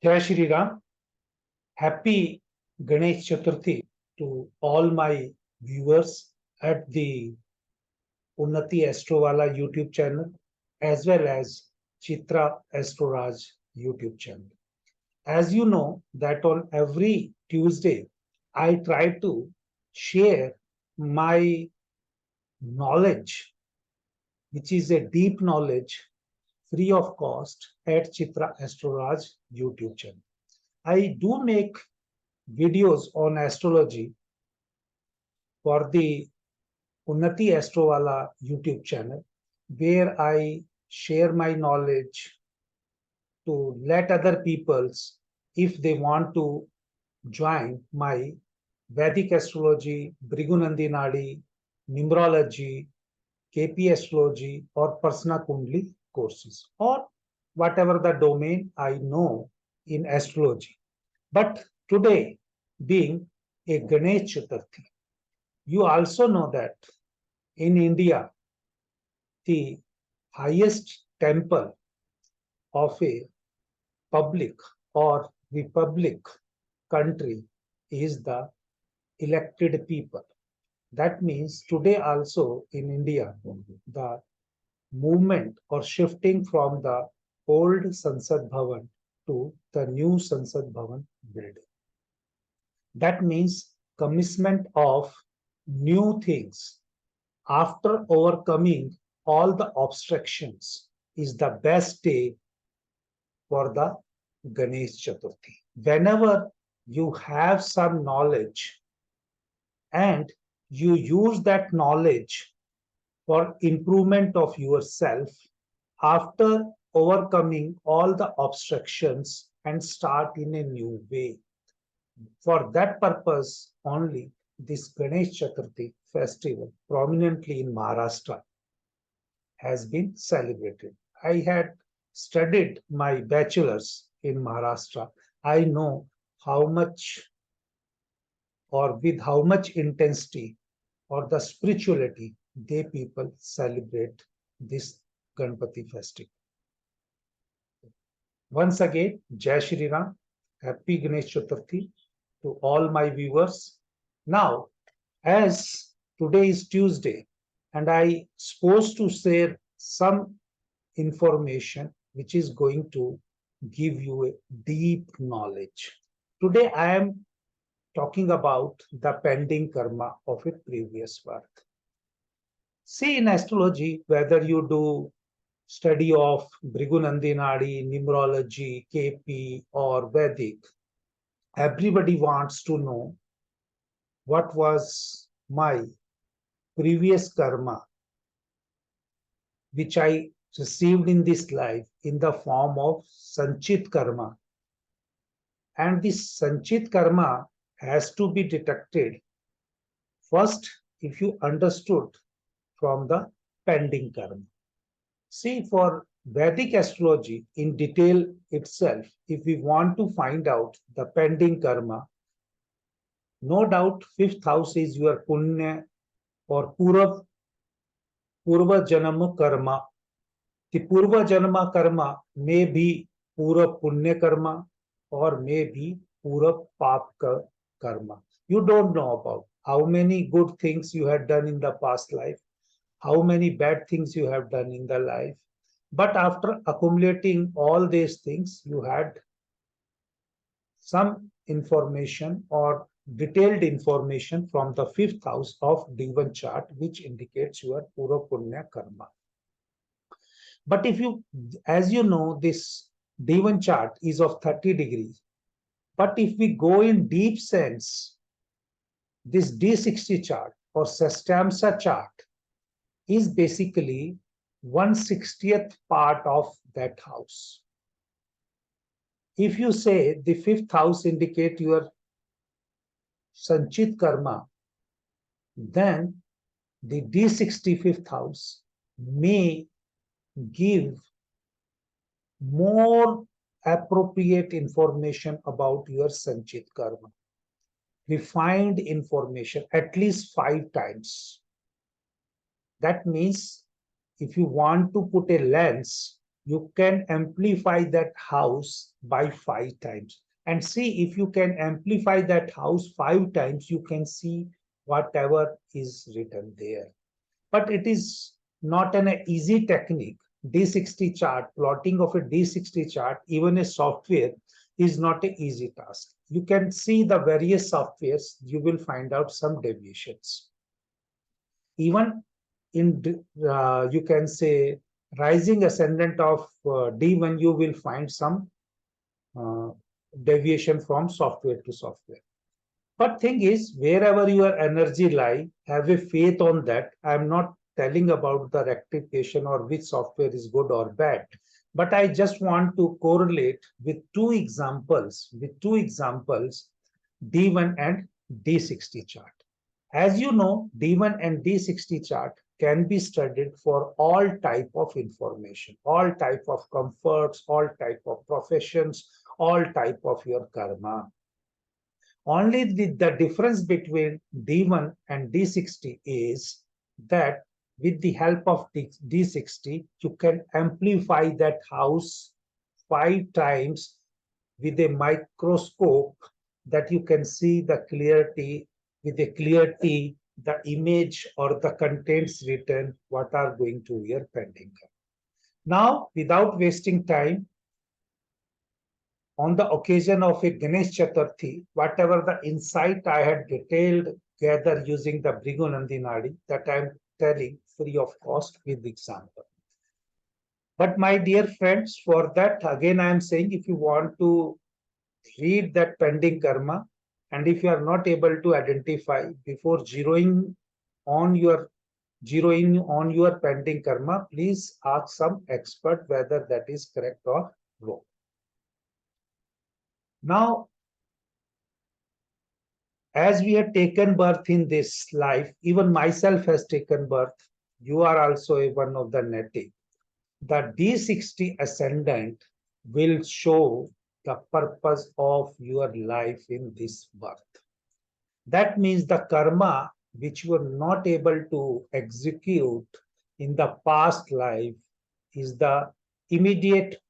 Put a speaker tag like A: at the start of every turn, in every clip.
A: Jai Shri Ram. Happy Ganesh Chaturthi to all my viewers at the Unnati Astrovala YouTube channel as well as Chitra Astroraj YouTube channel. As you know that on every Tuesday, I try to share my knowledge, which is a deep knowledge free of cost at Chitra Astroraj YouTube channel. I do make videos on astrology for the Unnati Astrovala YouTube channel, where I share my knowledge to let other peoples, if they want to join my Vedic astrology, Bhrigunandi Nadi, numerology, KP astrology, or Persona Kundli courses, or whatever the domain I know in astrology. But today, being a Ganesh Chaturthi, you also know that in India, the highest temple of a public or republic country is the elected people. That means today also in India, the movement or shifting from the old Sansad Bhavan to the new Sansad Bhavan building. That means commencement of new things after overcoming all the obstructions is the best day for the Ganesh Chaturthi. Whenever you have some knowledge and you use that knowledge for improvement of yourself after overcoming all the obstructions and start in a new way. For that purpose only, this Ganesh Chaturthi festival, prominently in Maharashtra, has been celebrated. I had studied my bachelor's in Maharashtra. I know how much or with how much intensity or the spirituality they people celebrate this Ganpati festival. Once again, Jai Shri Ram, Happy Ganesh Chaturthi to all my viewers. Now, as today is Tuesday, and I supposed to share some information which is going to give you a deep knowledge. Today I am talking about the pending karma of a previous birth. See, in astrology, whether you do study of Bhrigunandi Nadi, numerology, KP, or Vedic, everybody wants to know what was my previous karma, which I received in this life in the form of Sanchit karma. And this Sanchit karma has to be detected first if you understood from the pending karma. See, for Vedic astrology in detail itself, if we want to find out the pending karma, no doubt fifth house is your punya or purva janama karma. The purva janama karma may be pura punya karma or may be pura pap karma. You don't know about how many good things you had done in the past life, how many bad things you have done in the life. But after accumulating all these things, you had some information or detailed information from the fifth house of Divan chart, which indicates your pura punya karma. But if you, as you know, this Divan chart is of 30 degrees. But if we go in deep sense, this D60 chart or Shastiamsa chart is basically 1/60th part of that house. If you say the fifth house indicate your Sanchit karma, then the D65th house may give more appropriate information about your Sanchit karma. Refined information at least 5 times. That means if you want to put a lens, you can amplify that house by 5 times. And see, if you can amplify that house 5 times, you can see whatever is written there. But it is not an easy technique. D60 chart, plotting of a D60 chart, even a software, is not an easy task. You can see the various softwares, you will find out some deviations. Even in, you can say, rising ascendant of D1, you will find some uh, deviation from software to software. But thing is, wherever your energy lie, have a faith on that. I'm not telling about the rectification or which software is good or bad, but I just want to correlate with two examples, D1 and D60 chart. As you know, D1 and D60 chart can be studied for all type of information, all type of comforts, all type of professions, all type of your karma. Only the difference between D1 and D60 is that with the help of D60, you can amplify that house 5 times with a microscope, that you can see the clarity, with a clarity, the image or the contents written, what are going to your pending. Now, without wasting time, on the occasion of a Ganesh Chaturthi, whatever the insight I had detailed, gathered using the Bhrigu Nadi, that I am telling free of cost with example. But my dear friends, for that, again, I am saying, if you want to read that pending karma, and if you are not able to identify before on your zeroing on your pending karma, please ask some expert whether that is correct or wrong. Now, as we have taken birth in this life, even myself has taken birth, you are also one of the native. The D60 ascendant will show the purpose of your life in this birth. That means the karma which you were not able to execute in the past life is the immediate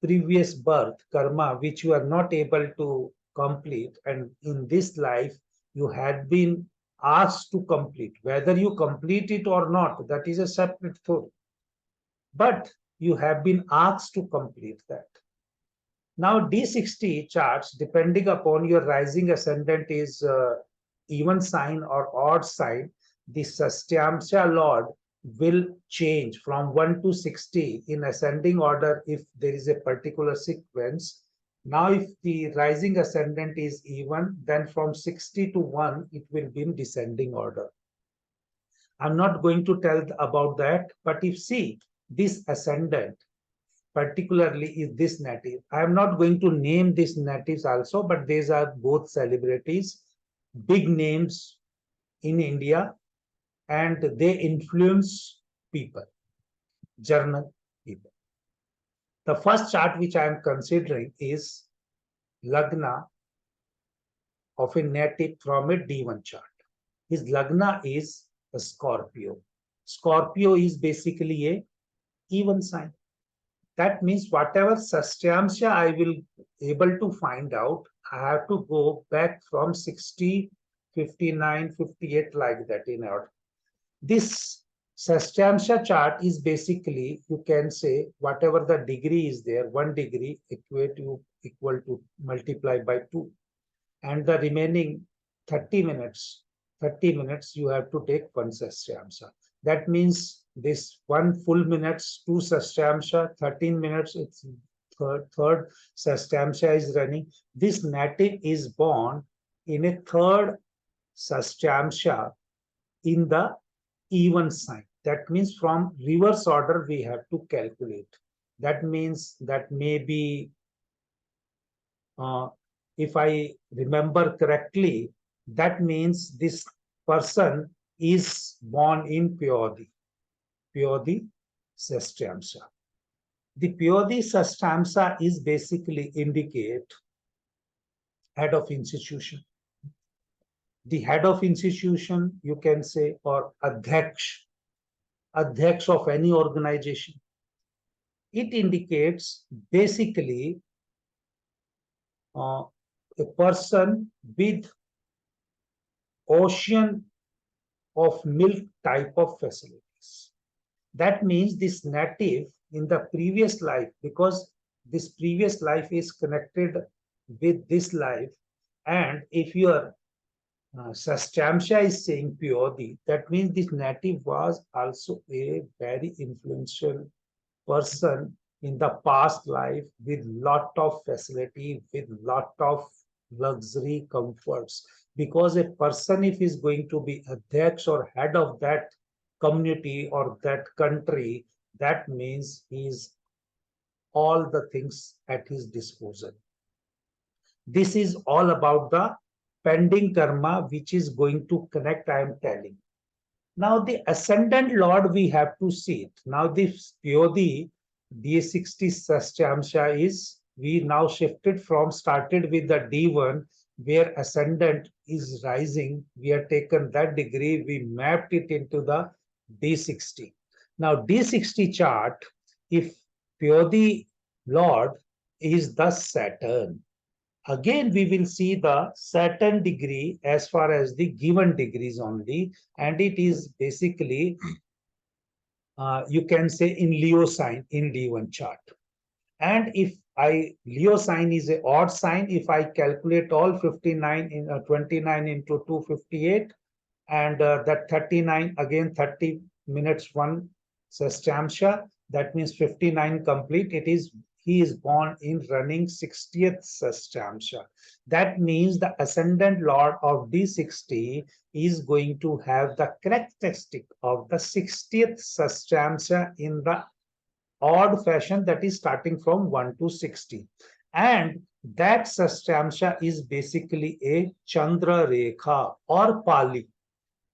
A: previous birth karma which you are not able to complete, and in this life you had been asked to complete. Whether you complete it or not, that is a separate thought, but you have been asked to complete that. Now D60 charts, depending upon your rising ascendant is even sign or odd sign, the Shastiamsa Lord will change from 1 to 60 in ascending order if there is a particular sequence. Now, if the rising ascendant is even, then from 60 to 1, it will be in descending order. I'm not going to tell about that, but if see, this ascendant, particularly is this native. I am not going to name these natives also, but these are both celebrities, big names in India, and they influence people, journal people. The first chart which I am considering is Lagna of a native from a D1 chart. His Lagna is a Scorpio. Scorpio is basically a even sign. That means whatever Shastiamsa I will able to find out, I have to go back from 60, 59, 58 like that in order. This Shastiamsa chart is basically, you can say, whatever the degree is there, 1 degree equal to multiply by 2. And the remaining 30 minutes you have to take one Shastiamsa. That means this 1 full minutes, 2 Shastiamsa, 13 minutes, it's third Shastiamsa is running. This native is born in a third Shastiamsa in the even sign. That means from reverse order we have to calculate. That means that maybe, if I remember correctly, that means this person is born in Pyodi Shastiamsa. The Pyodi Shastiamsa is basically indicate head of institution. The head of institution, you can say, or adhyaksh of any organization. It indicates basically a person with ocean of milk type of facilities. That means this native in the previous life, because this previous life is connected with this life, and if your Shastiamsa is saying purely, that means this native was also a very influential person in the past life with lot of facility, with lot of luxury comforts. Because a person, if is going to be adhyaksh or head of that community or that country, that means he's all the things at his disposal. This is all about the pending karma, which is going to connect, I am telling. Now, the ascendant lord, we have to see it. Now, this Pyodi D60 Sastyamsha is, we now shifted from, started with the D1, where ascendant is rising. We have taken that degree, we mapped it into the D60. Now, D60 chart, if Pyodi lord is the Saturn, again we will see the Saturn degree as far as the given degrees only, and it is basically you can say in Leo sign in D1 chart. And if Leo sign is a odd sign, if I calculate all 59 in 29 into 258, and that 39 again 30 minutes one Sastamsha, that means 59 complete. It is, he is born in running 60th Sastamsha. That means the ascendant lord of D60 is going to have the characteristic of the 60th Sastamsha in the odd fashion, that is starting from 1 to 60. And that Sastamsha is basically a Chandra Rekha or Pali.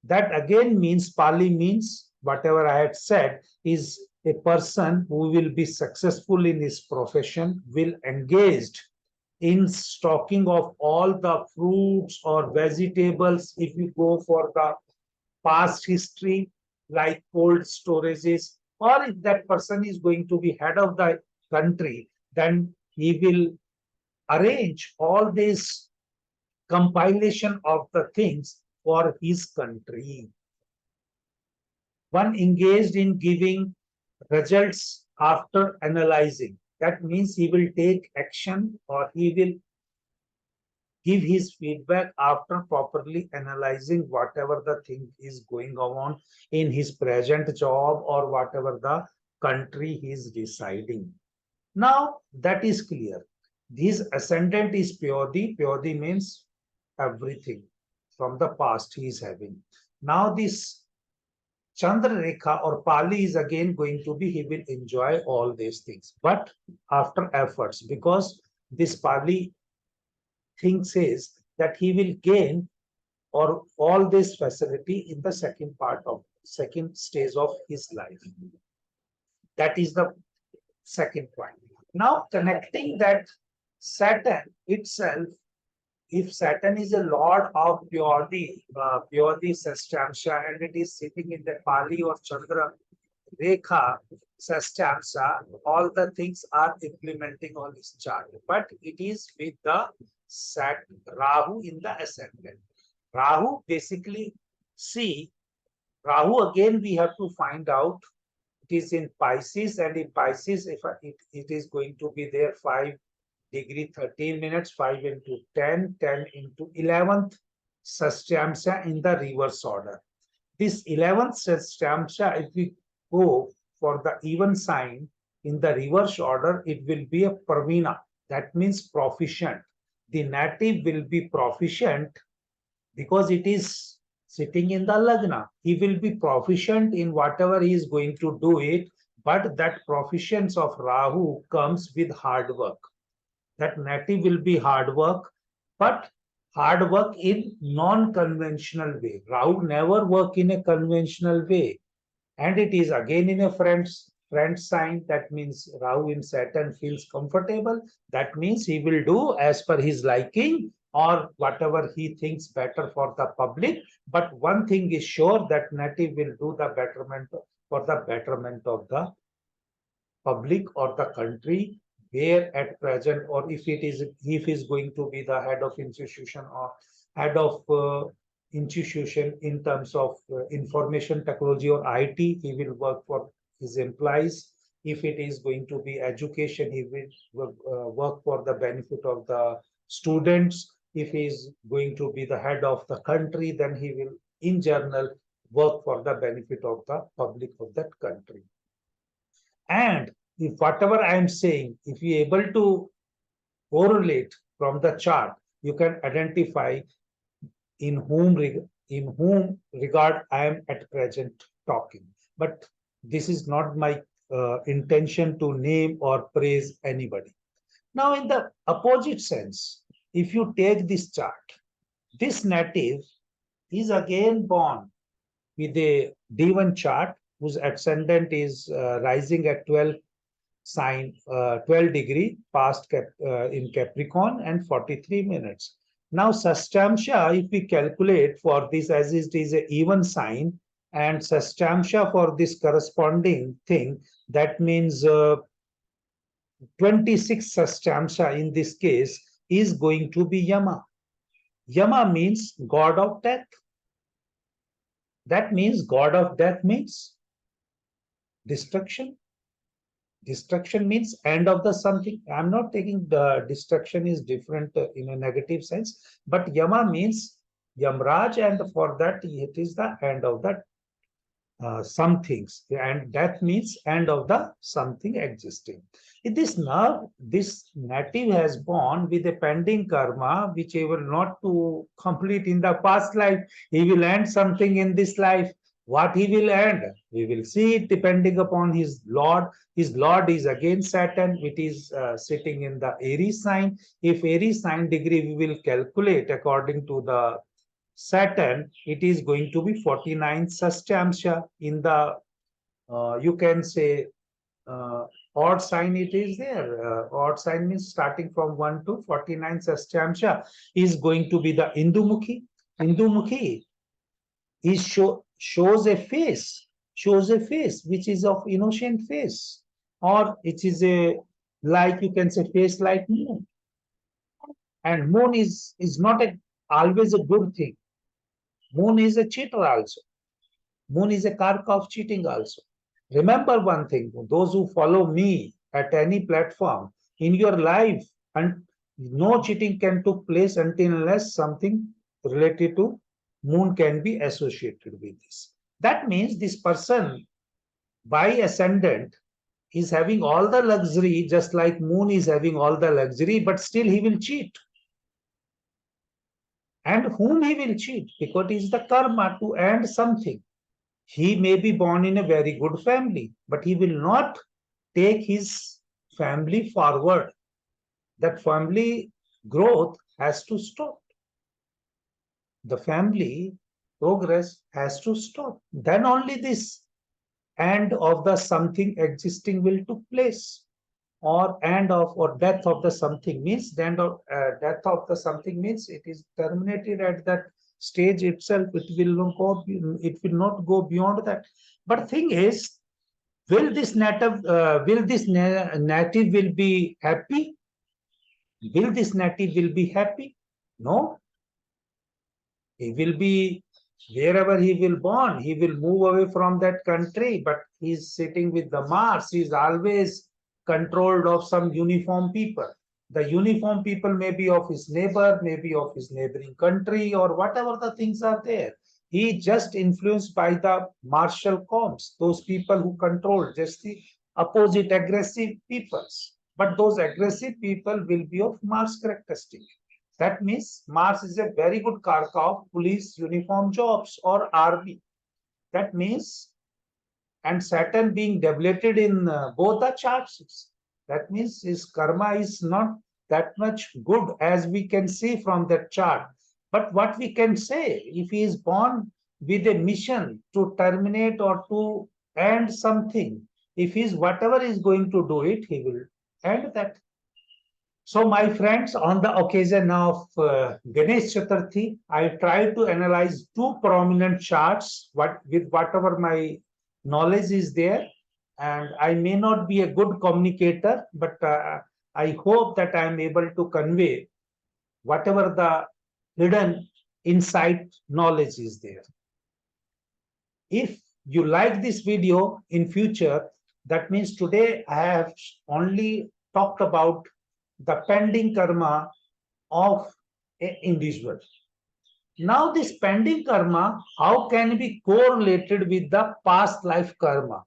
A: That again means, Pali means, whatever I had said, is a person who will be successful in his profession, will engaged in stocking of all the fruits or vegetables. If you go for the past history, like cold storages, or if that person is going to be head of the country, then he will arrange all this compilation of the things for his country. One engaged in giving results after analyzing. That means he will take action or he will give his feedback after properly analyzing whatever the thing is going on in his present job or whatever the country he is residing. Now that is clear. This ascendant is Pyodi. Pyodi means everything from the past he is having. Now this Chandra Rekha or Pali is again going to be, he will enjoy all these things, but after efforts, because this Pali thing says that he will gain or all this facility in the second part of second stage of his life. That is the second point. Now connecting that Saturn itself, if Saturn is a lord of Pyodi Sastamsha, and it is sitting in the Pali or Chandra Rekha Sastamsa, all the things are implementing on this chart. But it is with the Rahu in the ascendant. Rahu basically, see, Rahu again we have to find out. It is in Pisces, and in Pisces, if it is going to be there 5 degree 13 minutes, 5 into 10, 10 into 11th Sastamsa in the reverse order. This 11th Sastamsa, if we go for the even sign in the reverse order, it will be a Pravina. That means proficient. The native will be proficient because it is sitting in the Lagna. He will be proficient in whatever he is going to do it, but that proficience of Rahu comes with hard work. That native will be hard work, but hard work in non-conventional way. Rahu never work in a conventional way. And it is again in a friend sign. That means Rahu in Saturn feels comfortable. That means he will do as per his liking or whatever he thinks better for the public. But one thing is sure, that native will do the betterment for the betterment of the public or the country where at present, or if if is going to be the head of institution or head of institution in terms of information technology or IT, he will work for his employees. If it is going to be education, he will work for the benefit of the students. If he is going to be the head of the country, then he will in general work for the benefit of the public of that country. And if whatever I am saying, if you are able to correlate from the chart, you can identify in whom regard I am at present talking. But this is not my intention to name or praise anybody. Now, in the opposite sense, if you take this chart, this native is again born with a D1 chart whose ascendant is rising at 12 sign 12 degree past in Capricorn and 43 minutes. Now, Shastiamsa, if we calculate for this as it is a even sign, and Shastiamsa for this corresponding thing, that means 26 Shastiamsa in this case is going to be Yama. Yama means god of death. That means god of death means destruction. Destruction means end of the something. I'm not taking the destruction is different in a negative sense, but Yama means Yamraj, and for that it is the end of the some things, and that means end of the something existing. In this nerve, this native has born with a pending karma, which he will not to complete in the past life. He will end something in this life. What he will end, we will see it depending upon his Lord. His Lord is again Saturn, which is sitting in the Aries sign. If Aries sign degree we will calculate according to the Saturn, it is going to be 49 Shastiamsa in the, you can say, odd sign it is there. Odd sign means starting from 1 to 49 Shastiamsa is going to be the Indumukhi. Indumukhi is shows a face which is of innocent face, or it is a, like you can say, face like moon. And moon is not always a good thing. Moon is a cheater also. Moon is a karka of cheating also. Remember one thing, those who follow me at any platform, in your life, and no cheating can take place until unless something related to moon can be associated with this. That means this person by ascendant is having all the luxury, just like moon is having all the luxury, but still he will cheat. And whom he will cheat? Because it is the karma to end something. He may be born in a very good family, but he will not take his family forward. That family growth has to stop. The family progress has to stop. Then only this end of the something existing will take place. Or end of or death of the something means the end of death of the something means it is terminated at that stage itself. It will not go beyond that. But thing is, will this native native will be happy? Will this native will be happy? No. He will be wherever he will born. He will move away from that country, but he's sitting with the Mars. He's always controlled of some uniform people. The uniform people may be of his neighbor, maybe of his neighboring country, or whatever the things are there. He just influenced by the martial corps, those people who control just the opposite aggressive peoples. But those aggressive people will be of Mars characteristic. That means Mars is a very good karka of police uniform jobs or army. That means, and Saturn being deblated in both the charts, that means his karma is not that much good as we can see from that chart. But what we can say, if he is born with a mission to terminate or to end something, if he is whatever is going to do it, he will end that. So, my friends, on the occasion of Ganesh Chaturthi, I tried to analyze two prominent charts with whatever my knowledge is there, and I may not be a good communicator, but I hope that I am able to convey whatever the hidden insight knowledge is there. If you like this video in future, that means today I have only talked about the pending karma of an individual. Now this pending karma, how can be correlated with the past life karma?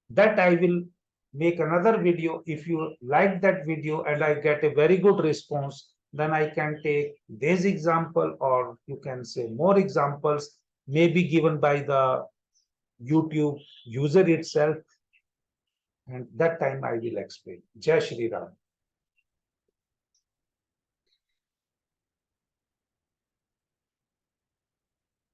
A: That I will make another video. If you like that video and I get a very good response, then I can take this example, or you can say more examples may be given by the YouTube user itself, and that time I will explain. Jai Shri Ram.